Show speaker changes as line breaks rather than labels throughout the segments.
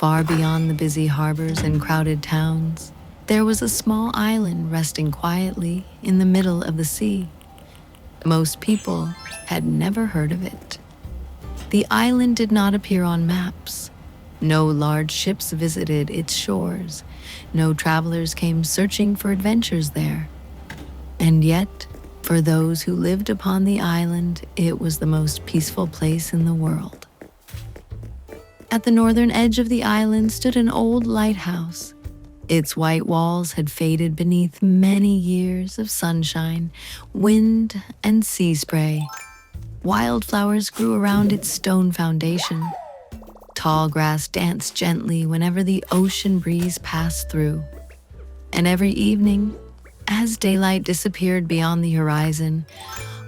Far beyond the busy harbors and crowded towns, there was a small island resting quietly in the middle of the sea. Most people had never heard of it. The island did not appear on maps. No large ships visited its shores. No travelers came searching for adventures there. And yet, for those who lived upon the island, it was the most peaceful place in the world. At the northern edge of the island stood an old lighthouse. Its white walls had faded beneath many years of sunshine, wind, and sea spray. Wildflowers grew around its stone foundation. Tall grass danced gently whenever the ocean breeze passed through. And every evening, as daylight disappeared beyond the horizon,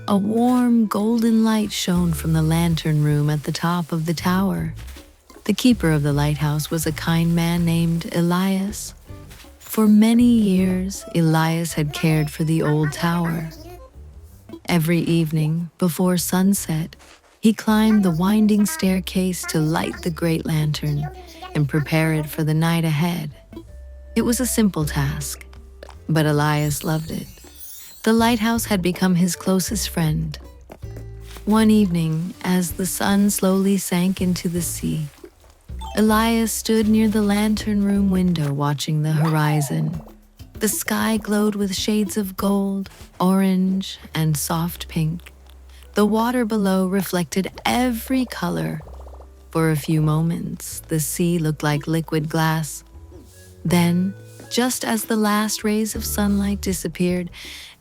a warm golden light shone from the lantern room at the top of the tower. The keeper of the lighthouse was a kind man named Elias. For many years, Elias had cared for the old tower. Every evening, before sunset, he climbed the winding staircase to light the great lantern and prepare it for the night ahead. It was a simple task, but Elias loved it. The lighthouse had become his closest friend. One evening, as the sun slowly sank into the sea, Elias stood near the lantern room window watching the horizon. The sky glowed with shades of gold, orange, and soft pink. The water below reflected every color. For a few moments, the sea looked like liquid glass. Then, just as the last rays of sunlight disappeared,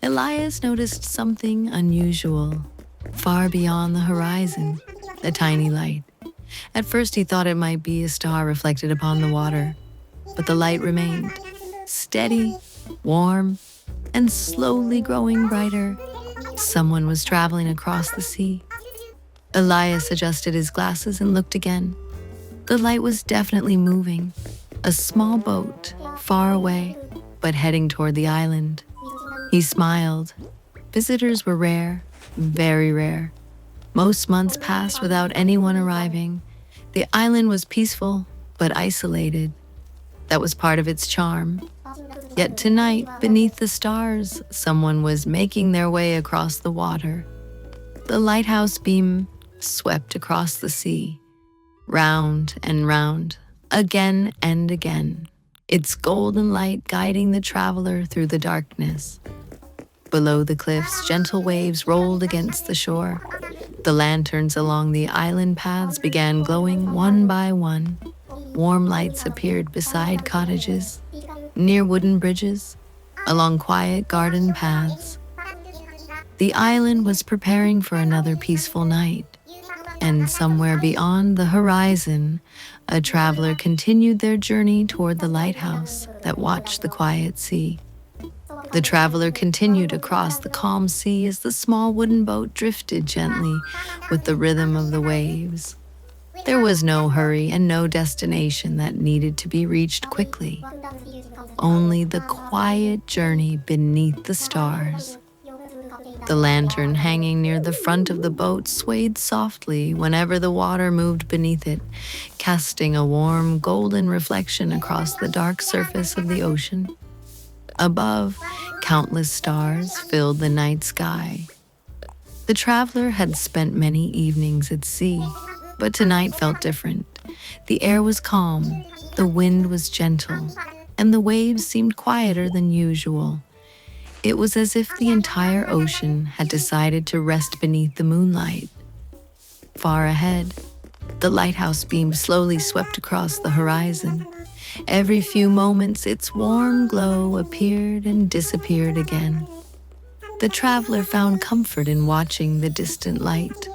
Elias noticed something unusual. Far beyond the horizon, a tiny light. At first he thought it might be a star reflected upon the water, but the light remained, steady, warm, and slowly growing brighter. Someone was traveling across the sea. Elias adjusted his glasses and looked again. The light was definitely moving, a small boat, far away, but heading toward the island. He smiled. Visitors were rare, very rare. Most months passed without anyone arriving. The island was peaceful, but isolated. That was part of its charm. Yet tonight, beneath the stars, someone was making their way across the water. The lighthouse beam swept across the sea, round and round, again and again, its golden light guiding the traveler through the darkness. Below the cliffs, gentle waves rolled against the shore. The lanterns along the island paths began glowing one by one. Warm lights appeared beside cottages, near wooden bridges, along quiet garden paths. The island was preparing for another peaceful night, and somewhere beyond the horizon, a traveler continued their journey toward the lighthouse that watched the quiet sea. The traveler continued across the calm sea as the small wooden boat drifted gently with the rhythm of the waves. There was no hurry and no destination that needed to be reached quickly. Only the quiet journey beneath the stars. The lantern hanging near the front of the boat swayed softly whenever the water moved beneath it, casting a warm golden reflection across the dark surface of the ocean. Above, countless stars filled the night sky. The traveler had spent many evenings at sea, but tonight felt different. The air was calm, the wind was gentle, and the waves seemed quieter than usual. It was as if the entire ocean had decided to rest beneath the moonlight. Far ahead, the lighthouse beam slowly swept across the horizon. Every few moments, its warm glow appeared and disappeared again. The traveler found comfort in watching the distant light.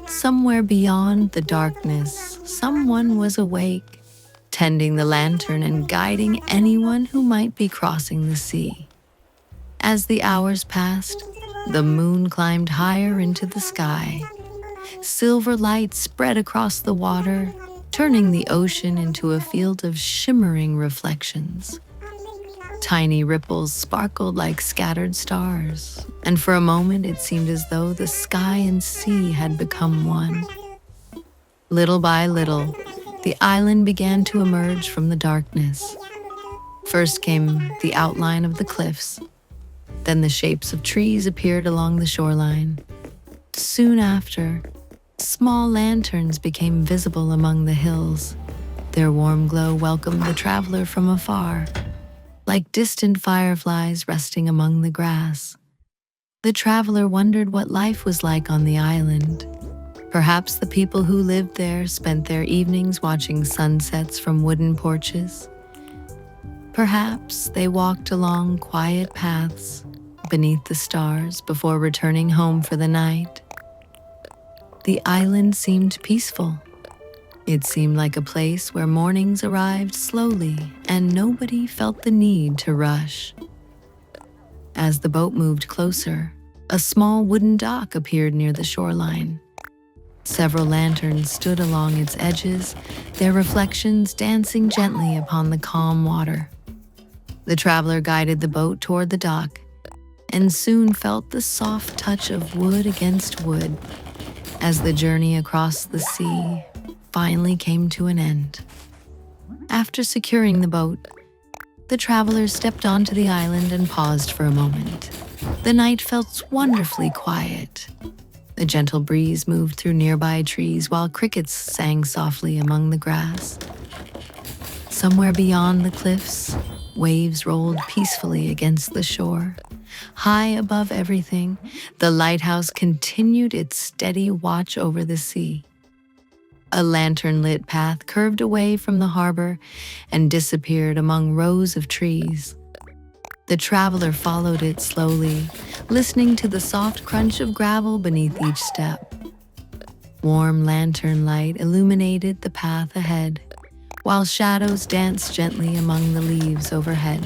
Somewhere beyond the darkness, someone was awake, tending the lantern and guiding anyone who might be crossing the sea. As the hours passed, the moon climbed higher into the sky. Silver light spread across the water, turning the ocean into a field of shimmering reflections. Tiny ripples sparkled like scattered stars, and for a moment it seemed as though the sky and sea had become one. Little by little, the island began to emerge from the darkness. First came the outline of the cliffs, then the shapes of trees appeared along the shoreline. Soon after, small lanterns became visible among the hills. Their warm glow welcomed the traveler from afar, like distant fireflies resting among the grass. The traveler wondered what life was like on the island. Perhaps the people who lived there spent their evenings watching sunsets from wooden porches. Perhaps they walked along quiet paths beneath the stars before returning home for the night. The island seemed peaceful. It seemed like a place where mornings arrived slowly and nobody felt the need to rush. As the boat moved closer, a small wooden dock appeared near the shoreline. Several lanterns stood along its edges, their reflections dancing gently upon the calm water. The traveler guided the boat toward the dock and soon felt the soft touch of wood against wood as the journey across the sea finally came to an end. After securing the boat, the travelers stepped onto the island and paused for a moment. The night felt wonderfully quiet. A gentle breeze moved through nearby trees while crickets sang softly among the grass. Somewhere beyond the cliffs, waves rolled peacefully against the shore. High above everything, the lighthouse continued its steady watch over the sea. A lantern-lit path curved away from the harbor and disappeared among rows of trees. The traveler followed it slowly, listening to the soft crunch of gravel beneath each step. Warm lantern light illuminated the path ahead, while shadows danced gently among the leaves overhead.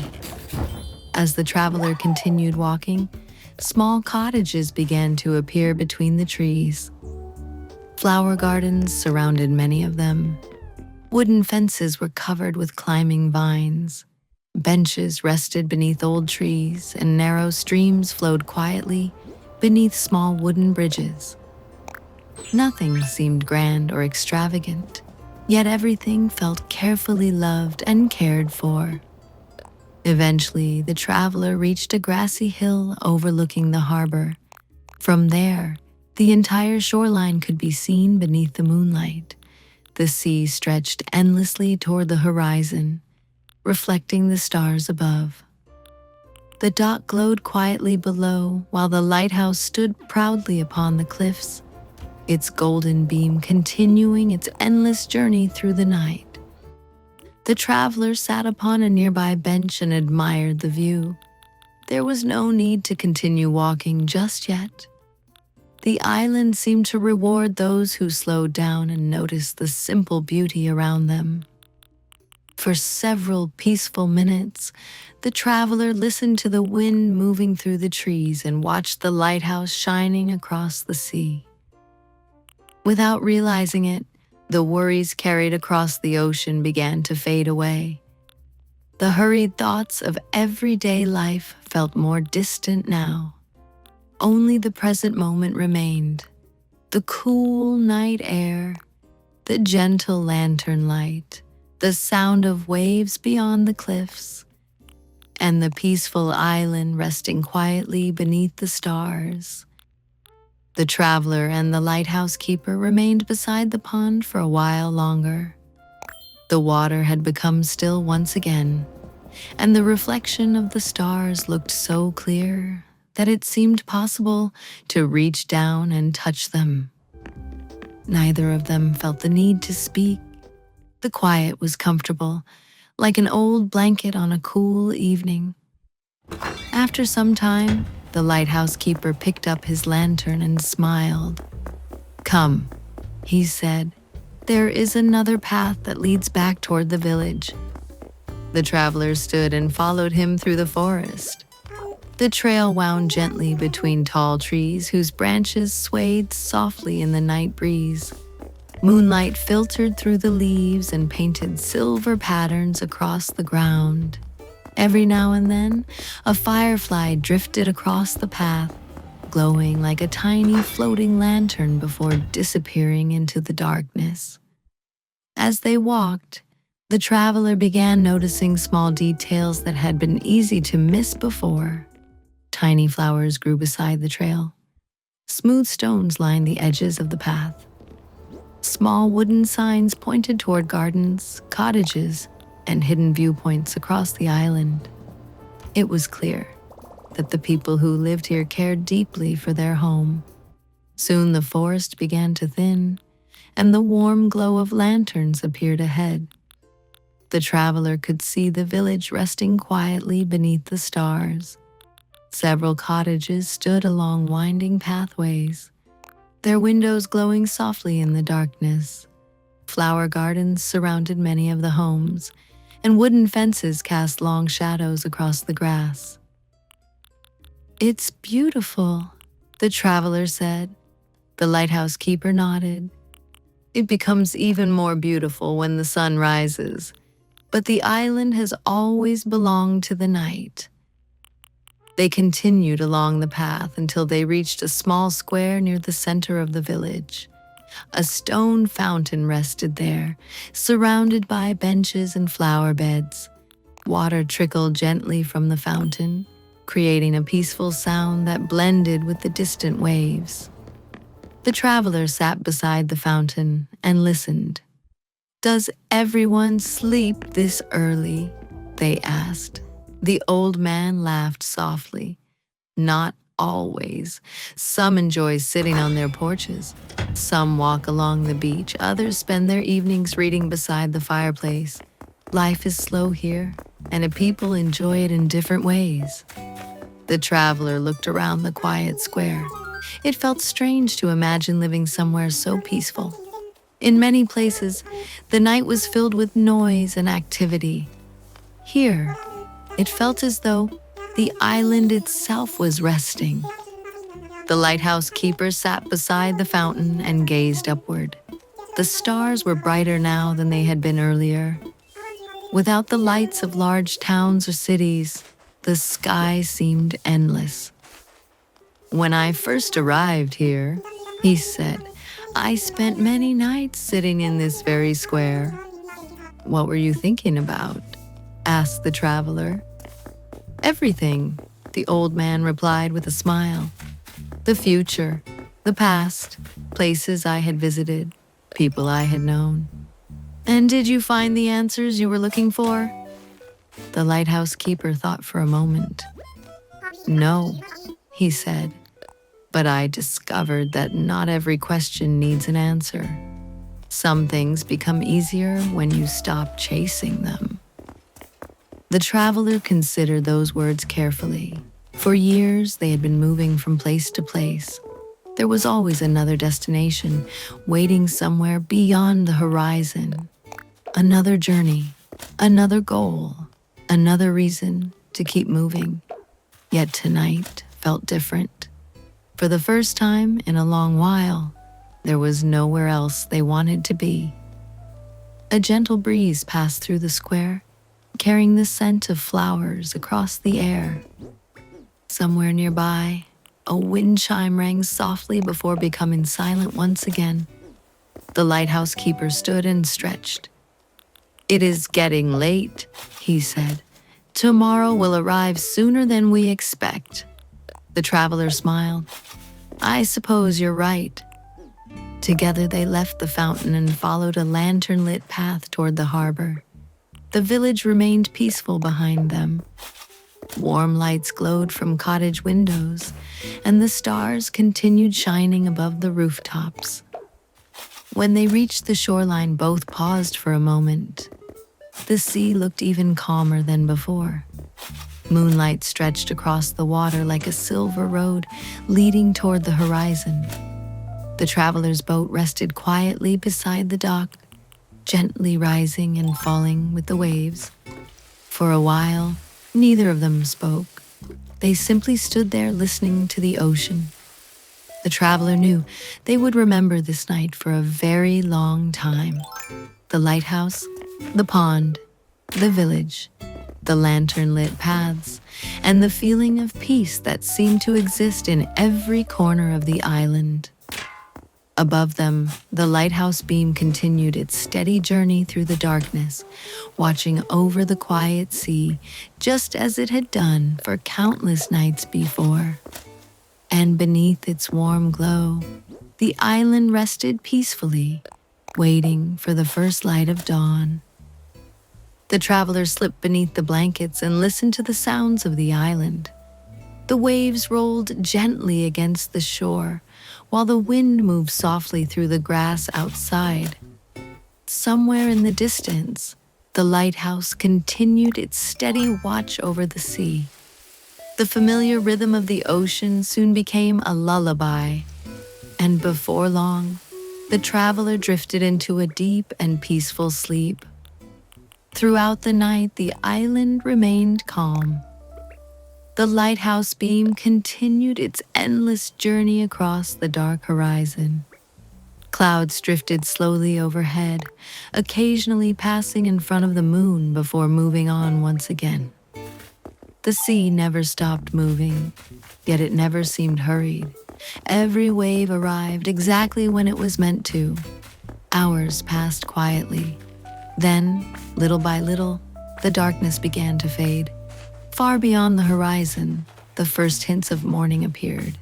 As the traveler continued walking, small cottages began to appear between the trees. Flower gardens surrounded many of them. Wooden fences were covered with climbing vines. Benches rested beneath old trees, and narrow streams flowed quietly beneath small wooden bridges. Nothing seemed grand or extravagant, yet everything felt carefully loved and cared for. Eventually, the traveler reached a grassy hill overlooking the harbor. From there, the entire shoreline could be seen beneath the moonlight. The sea stretched endlessly toward the horizon, reflecting the stars above. The dock glowed quietly below, while the lighthouse stood proudly upon the cliffs, its golden beam continuing its endless journey through the night. The traveler sat upon a nearby bench and admired the view. There was no need to continue walking just yet. The island seemed to reward those who slowed down and noticed the simple beauty around them. For several peaceful minutes, the traveler listened to the wind moving through the trees and watched the lighthouse shining across the sea. Without realizing it, the worries carried across the ocean began to fade away. The hurried thoughts of everyday life felt more distant now. Only the present moment remained. The cool night air, the gentle lantern light, the sound of waves beyond the cliffs, and the peaceful island resting quietly beneath the stars. The traveler and the lighthouse keeper remained beside the pond for a while longer. The water had become still once again, and the reflection of the stars looked so clear that it seemed possible to reach down and touch them. Neither of them felt the need to speak. The quiet was comfortable, like an old blanket on a cool evening. After some time, the lighthouse keeper picked up his lantern and smiled. "Come," he said. "There is another path that leads back toward the village." The traveler stood and followed him through the forest. The trail wound gently between tall trees whose branches swayed softly in the night breeze. Moonlight filtered through the leaves and painted silver patterns across the ground. Every now and then, a firefly drifted across the path, glowing like a tiny floating lantern before disappearing into the darkness. As they walked, the traveler began noticing small details that had been easy to miss before. Tiny flowers grew beside the trail. Smooth stones lined the edges of the path. Small wooden signs pointed toward gardens, cottages, and hidden viewpoints across the island. It was clear that the people who lived here cared deeply for their home. Soon the forest began to thin, and the warm glow of lanterns appeared ahead. The traveler could see the village resting quietly beneath the stars. Several cottages stood along winding pathways, their windows glowing softly in the darkness. Flower gardens surrounded many of the homes, and wooden fences cast long shadows across the grass. "It's beautiful," the traveler said. The lighthouse keeper nodded. "It becomes even more beautiful when the sun rises, but the island has always belonged to the night." They continued along the path until they reached a small square near the center of the village. A stone fountain rested there, surrounded by benches and flower beds. Water trickled gently from the fountain, creating a peaceful sound that blended with the distant waves. The traveler sat beside the fountain and listened. "Does everyone sleep this early?" they asked. The old man laughed softly. "Not always. Some enjoy sitting on their porches. Some walk along the beach. Others spend their evenings reading beside the fireplace. Life is slow here, and people enjoy it in different ways." The traveler looked around the quiet square. It felt strange to imagine living somewhere so peaceful. In many places, the night was filled with noise and activity. Here, it felt as though the island itself was resting. The lighthouse keeper sat beside the fountain and gazed upward. The stars were brighter now than they had been earlier. Without the lights of large towns or cities, the sky seemed endless. "When I first arrived here," he said, "I spent many nights sitting in this very square." "What were you thinking about?" asked the traveler. "Everything," the old man replied with a smile. "The future, the past, places I had visited, people I had known." "And did you find the answers you were looking for?" The lighthouse keeper thought for a moment. "No," he said, "but I discovered that not every question needs an answer. Some things become easier when you stop chasing them." The traveler considered those words carefully. For years, they had been moving from place to place. There was always another destination, waiting somewhere beyond the horizon. Another journey, another goal, another reason to keep moving. Yet tonight felt different. For the first time in a long while, there was nowhere else they wanted to be. A gentle breeze passed through the square, carrying the scent of flowers across the air. Somewhere nearby, a wind chime rang softly before becoming silent once again. The lighthouse keeper stood and stretched. "It is getting late," he said. "Tomorrow will arrive sooner than we expect." The traveler smiled. "I suppose you're right." Together they left the fountain and followed a lantern-lit path toward the harbor. The village remained peaceful behind them. Warm lights glowed from cottage windows, and the stars continued shining above the rooftops. When they reached the shoreline, both paused for a moment. The sea looked even calmer than before. Moonlight stretched across the water like a silver road leading toward the horizon. The traveler's boat rested quietly beside the dock, gently rising and falling with the waves. For a while, neither of them spoke. They simply stood there listening to the ocean. The traveler knew they would remember this night for a very long time. The lighthouse, the pond, the village, the lantern-lit paths, and the feeling of peace that seemed to exist in every corner of the island. Above them, the lighthouse beam continued its steady journey through the darkness, watching over the quiet sea, just as it had done for countless nights before. And beneath its warm glow, the island rested peacefully, waiting for the first light of dawn. The traveler slipped beneath the blankets and listened to the sounds of the island. The waves rolled gently against the shore, while the wind moved softly through the grass outside. Somewhere in the distance, the lighthouse continued its steady watch over the sea. The familiar rhythm of the ocean soon became a lullaby, and before long, the traveler drifted into a deep and peaceful sleep. Throughout the night, the island remained calm. The lighthouse beam continued its endless journey across the dark horizon. Clouds drifted slowly overhead, occasionally passing in front of the moon before moving on once again. The sea never stopped moving, yet it never seemed hurried. Every wave arrived exactly when it was meant to. Hours passed quietly. Then, little by little, the darkness began to fade. Far beyond the horizon, the first hints of morning appeared.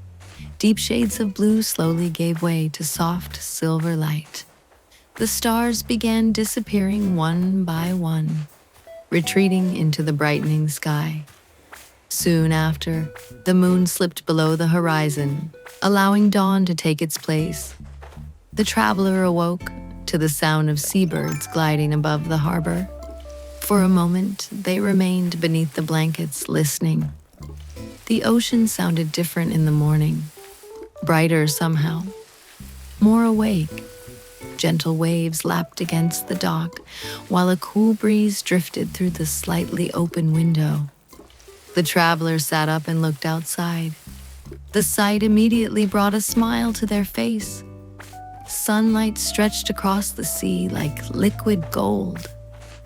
Deep shades of blue slowly gave way to soft silver light. The stars began disappearing one by one, retreating into the brightening sky. Soon after, the moon slipped below the horizon, allowing dawn to take its place. The traveler awoke to the sound of seabirds gliding above the harbor. For a moment, they remained beneath the blankets, listening. The ocean sounded different in the morning, brighter somehow, more awake. Gentle waves lapped against the dock, while a cool breeze drifted through the slightly open window. The traveler sat up and looked outside. The sight immediately brought a smile to their face. Sunlight stretched across the sea like liquid gold.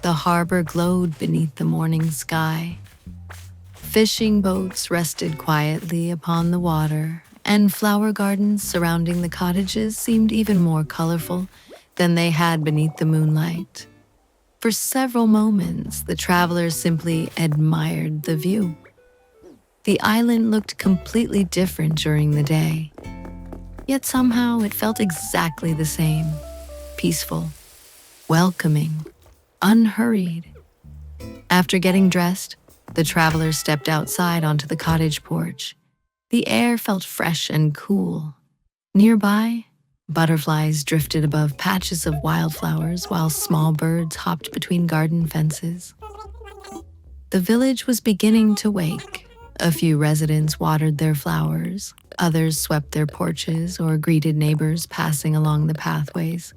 The harbor glowed beneath the morning sky. Fishing boats rested quietly upon the water, and flower gardens surrounding the cottages seemed even more colorful than they had beneath the moonlight. For several moments, the travelers simply admired the view. The island looked completely different during the day, yet somehow it felt exactly the same, peaceful, welcoming, unhurried. After getting dressed, the travelers stepped outside onto the cottage porch. The air felt fresh and cool. Nearby, butterflies drifted above patches of wildflowers while small birds hopped between garden fences. The village was beginning to wake. A few residents watered their flowers, others swept their porches or greeted neighbors passing along the pathways.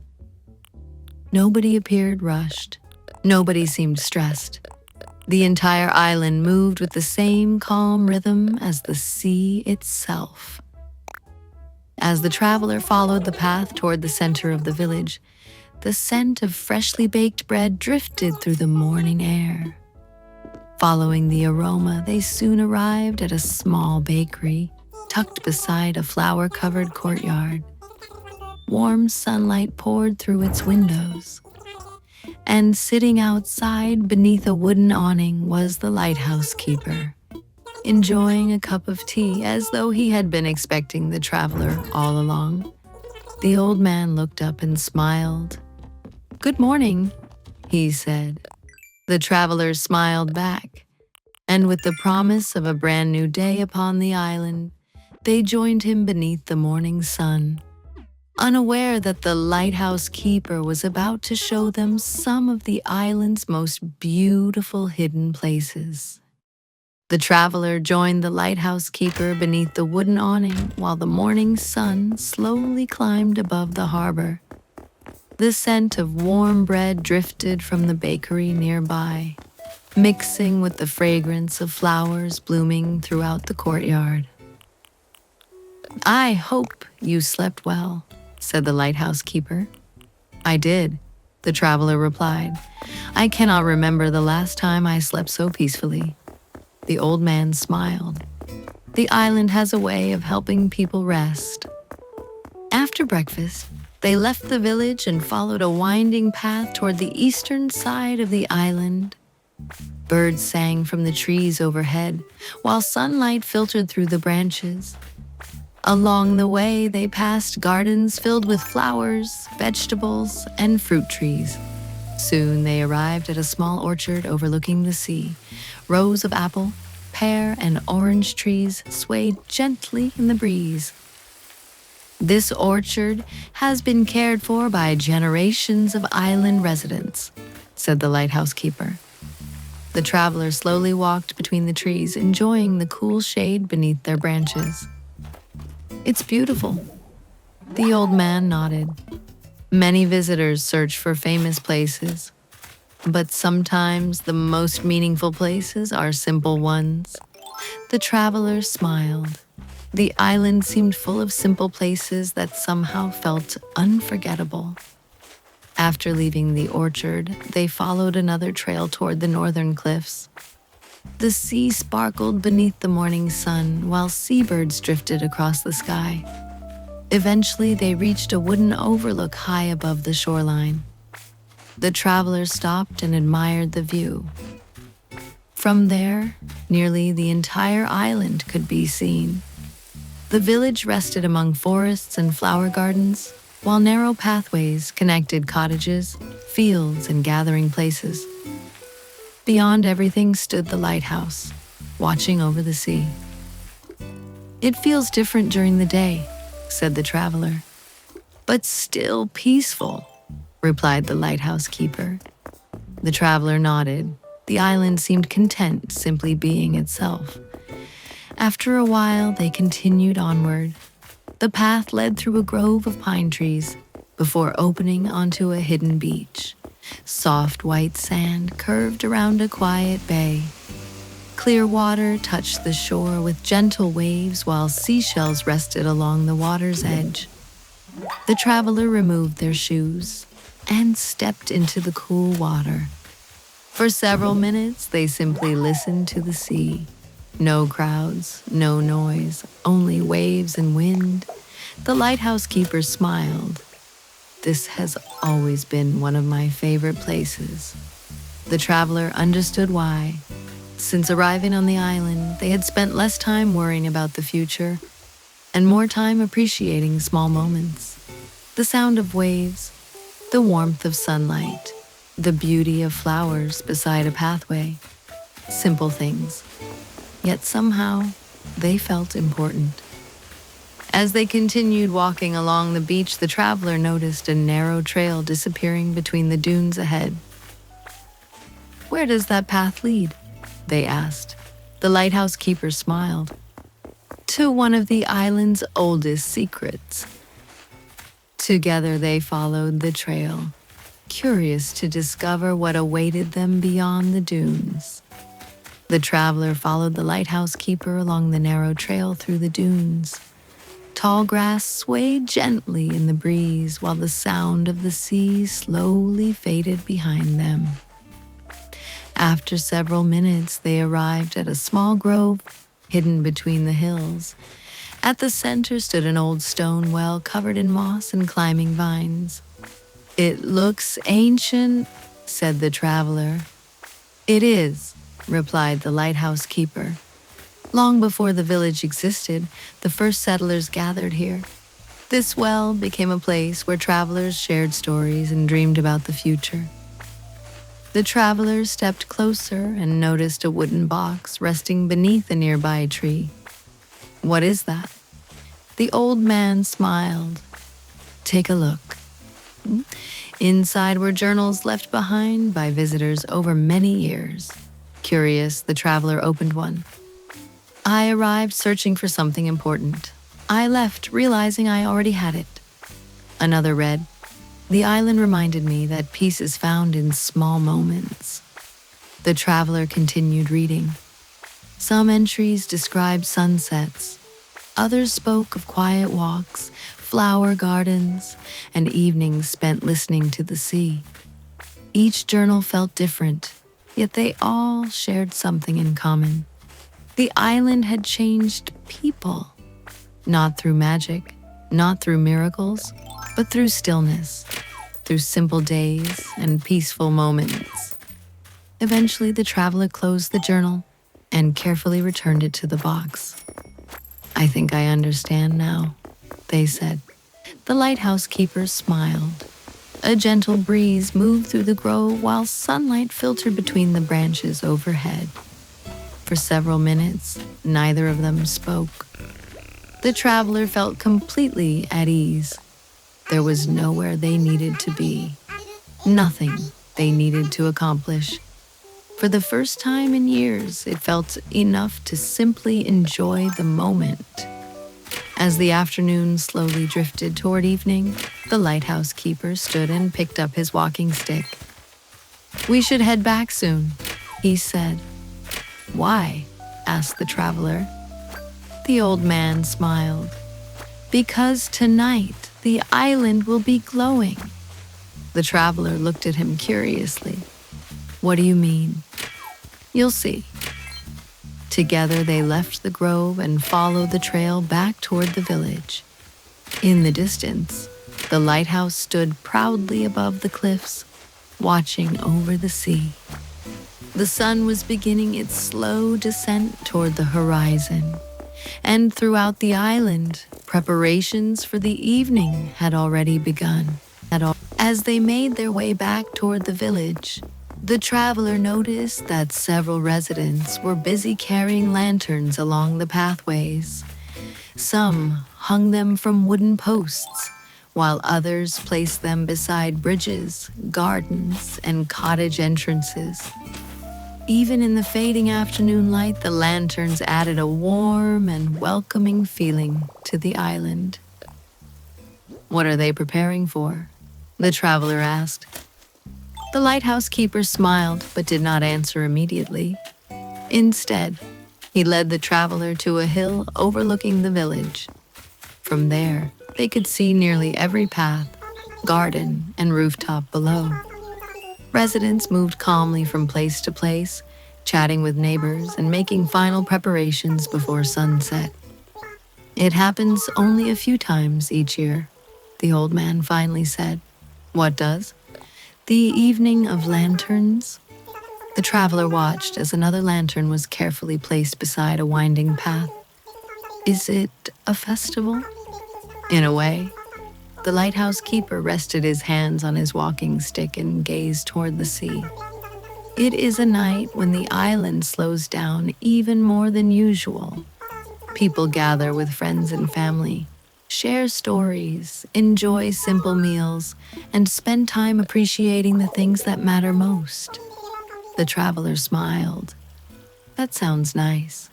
Nobody appeared rushed. Nobody seemed stressed. The entire island moved with the same calm rhythm as the sea itself. As the traveler followed the path toward the center of the village, the scent of freshly baked bread drifted through the morning air. Following the aroma, they soon arrived at a small bakery tucked beside a flower-covered courtyard. Warm sunlight poured through its windows, and sitting outside beneath a wooden awning was the lighthouse keeper, enjoying a cup of tea as though he had been expecting the traveler all along. The old man looked up and smiled. "Good morning," he said. The traveler smiled back, and with the promise of a brand new day upon the island, they joined him beneath the morning sun, unaware that the lighthouse keeper was about to show them some of the island's most beautiful hidden places. The traveler joined the lighthouse keeper beneath the wooden awning while the morning sun slowly climbed above the harbor. The scent of warm bread drifted from the bakery nearby, mixing with the fragrance of flowers blooming throughout the courtyard. "I hope you slept well," said the lighthouse keeper. "I did," the traveler replied. "I cannot remember the last time I slept so peacefully." The old man smiled. "The island has a way of helping people rest." After breakfast, they left the village and followed a winding path toward the eastern side of the island. Birds sang from the trees overhead, while sunlight filtered through the branches. Along the way, they passed gardens filled with flowers, vegetables, and fruit trees. Soon they arrived at a small orchard overlooking the sea. Rows of apple, pear, and orange trees swayed gently in the breeze. This orchard has been cared for by generations of island residents, said the lighthouse keeper. The traveler slowly walked between the trees, enjoying the cool shade beneath their branches. It's beautiful. The old man nodded. Many visitors search for famous places, but sometimes the most meaningful places are simple ones. The traveler smiled. The island seemed full of simple places that somehow felt unforgettable. After leaving the orchard, they followed another trail toward the northern cliffs. The sea sparkled beneath the morning sun, while seabirds drifted across the sky. Eventually, they reached a wooden overlook high above the shoreline. The travelers stopped and admired the view. From there, nearly the entire island could be seen. The village rested among forests and flower gardens, while narrow pathways connected cottages, fields, and gathering places. Beyond everything stood the lighthouse, watching over the sea. It feels different during the day, said the traveler. But still peaceful, replied the lighthouse keeper. The traveler nodded. The island seemed content simply being itself. After a while, they continued onward. The path led through a grove of pine trees before opening onto a hidden beach. Soft white sand curved around a quiet bay. Clear water touched the shore with gentle waves while seashells rested along the water's edge. The traveler removed their shoes and stepped into the cool water. For several minutes, they simply listened to the sea. No crowds, no noise, only waves and wind. The lighthouse keeper smiled. This has always been one of my favorite places. The traveler understood why. Since arriving on the island, they had spent less time worrying about the future and more time appreciating small moments. The sound of waves, the warmth of sunlight, the beauty of flowers beside a pathway. Simple things. Yet somehow, they felt important. As they continued walking along the beach, the traveler noticed a narrow trail disappearing between the dunes ahead. "Where does that path lead?" they asked. The lighthouse keeper smiled. "To one of the island's oldest secrets." Together they followed the trail, curious to discover what awaited them beyond the dunes. The traveler followed the lighthouse keeper along the narrow trail through the dunes. Tall grass swayed gently in the breeze while the sound of the sea slowly faded behind them. After several minutes, they arrived at a small grove hidden between the hills. At the center stood an old stone well covered in moss and climbing vines. "It looks ancient," said the traveler. "It is," replied the lighthouse keeper. Long before the village existed, the first settlers gathered here. This well became a place where travelers shared stories and dreamed about the future. The travelers stepped closer and noticed a wooden box resting beneath a nearby tree. "What is that?" The old man smiled. "Take a look." Inside were journals left behind by visitors over many years. Curious, the traveler opened one. "I arrived searching for something important. I left realizing I already had it." Another read, "The island reminded me that peace is found in small moments." The traveler continued reading. Some entries described sunsets. Others spoke of quiet walks, flower gardens, and evenings spent listening to the sea. Each journal felt different, yet they all shared something in common. The island had changed people, not through magic, not through miracles, but through stillness, through simple days and peaceful moments. Eventually, the traveler closed the journal and carefully returned it to the box. "I think I understand now," they said. The lighthouse keeper smiled. A gentle breeze moved through the grove while sunlight filtered between the branches overhead. For several minutes, neither of them spoke. The traveler felt completely at ease. There was nowhere they needed to be, nothing they needed to accomplish. For the first time in years, it felt enough to simply enjoy the moment. As the afternoon slowly drifted toward evening, the lighthouse keeper stood and picked up his walking stick. "We should head back soon," he said. "Why?" asked the traveler. The old man smiled. "Because tonight the island will be glowing." The traveler looked at him curiously. "What do you mean?" "You'll see." Together they left the grove and followed the trail back toward the village. In the distance, the lighthouse stood proudly above the cliffs, watching over the sea. The sun was beginning its slow descent toward the horizon, and throughout the island, preparations for the evening had already begun. As they made their way back toward the village, the traveler noticed that several residents were busy carrying lanterns along the pathways. Some hung them from wooden posts, while others placed them beside bridges, gardens, and cottage entrances. Even in the fading afternoon light, the lanterns added a warm and welcoming feeling to the island. "What are they preparing for?" the traveler asked. The lighthouse keeper smiled but did not answer immediately. Instead, he led the traveler to a hill overlooking the village. From there, they could see nearly every path, garden, and rooftop below. Residents moved calmly from place to place, chatting with neighbors and making final preparations before sunset. "It happens only a few times each year," the old man finally said. "What does?" "The evening of lanterns." The traveler watched as another lantern was carefully placed beside a winding path. "Is it a festival?" "In a way." The lighthouse keeper rested his hands on his walking stick and gazed toward the sea. "It is a night when the island slows down even more than usual. People gather with friends and family, share stories, enjoy simple meals, and spend time appreciating the things that matter most." The traveler smiled. "That sounds nice."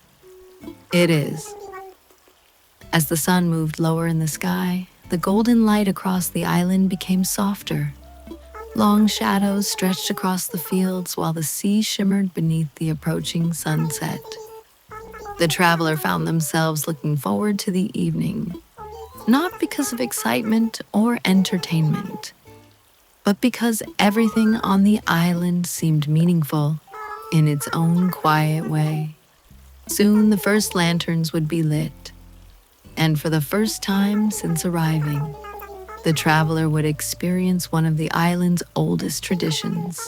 "It is." As the sun moved lower in the sky, the golden light across the island became softer. Long shadows stretched across the fields while the sea shimmered beneath the approaching sunset. The traveler found themselves looking forward to the evening, not because of excitement or entertainment, but because everything on the island seemed meaningful in its own quiet way. Soon the first lanterns would be lit, and for the first time since arriving, the traveler would experience one of the island's oldest traditions.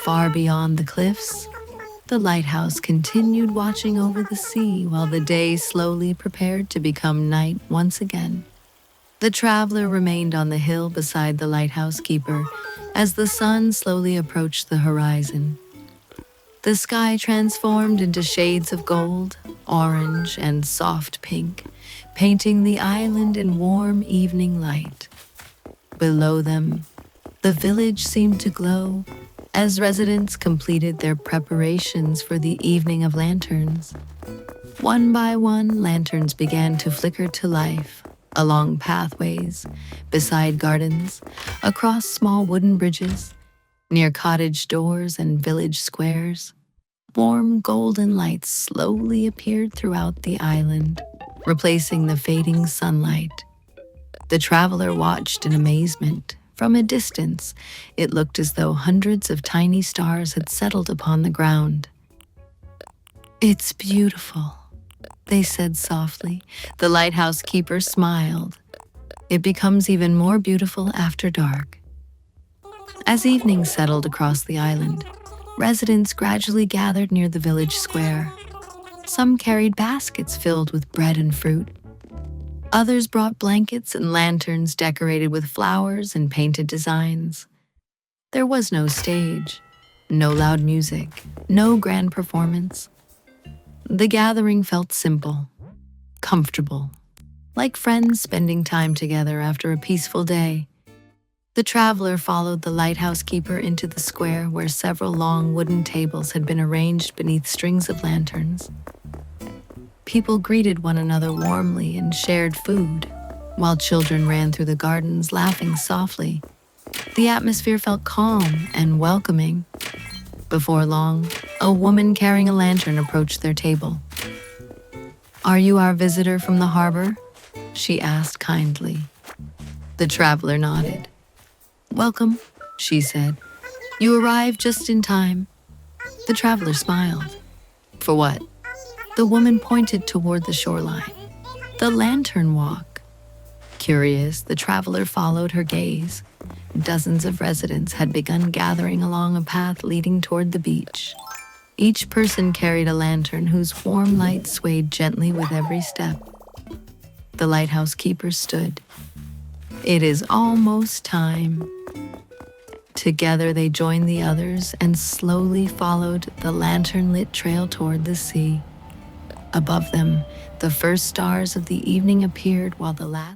Far beyond the cliffs, the lighthouse continued watching over the sea while the day slowly prepared to become night once again. The traveler remained on the hill beside the lighthouse keeper as the sun slowly approached the horizon. The sky transformed into shades of gold, orange, and soft pink, painting the island in warm evening light. Below them, the village seemed to glow as residents completed their preparations for the evening of lanterns. One by one, lanterns began to flicker to life along pathways, beside gardens, across small wooden bridges, near cottage doors and village squares. Warm golden lights slowly appeared throughout the island, replacing the fading sunlight. The traveler watched in amazement. From a distance, it looked as though hundreds of tiny stars had settled upon the ground. "It's beautiful," they said softly. The lighthouse keeper smiled. It becomes even more beautiful after dark. As evening settled across the island, residents gradually gathered near the village square. Some carried baskets filled with bread and fruit. Others brought blankets and lanterns decorated with flowers and painted designs. There was no stage, no loud music, no grand performance. The gathering felt simple, comfortable, like friends spending time together after a peaceful day. The traveler followed the lighthouse keeper into the square where several long wooden tables had been arranged beneath strings of lanterns. People greeted one another warmly and shared food, while children ran through the gardens laughing softly. The atmosphere felt calm and welcoming. Before long, a woman carrying a lantern approached their table. "Are you our visitor from the harbor?" she asked kindly. The traveler nodded. "Welcome," she said. "You arrived just in time." The traveler smiled. "For what?" The woman pointed toward the shoreline. "The lantern walk." Curious, the traveler followed her gaze. Dozens of residents had begun gathering along a path leading toward the beach. Each person carried a lantern whose warm light swayed gently with every step. The lighthouse keeper stood. "It is almost time." Together they joined the others and slowly followed the lantern-lit trail toward the sea. Above them, the first stars of the evening appeared while the last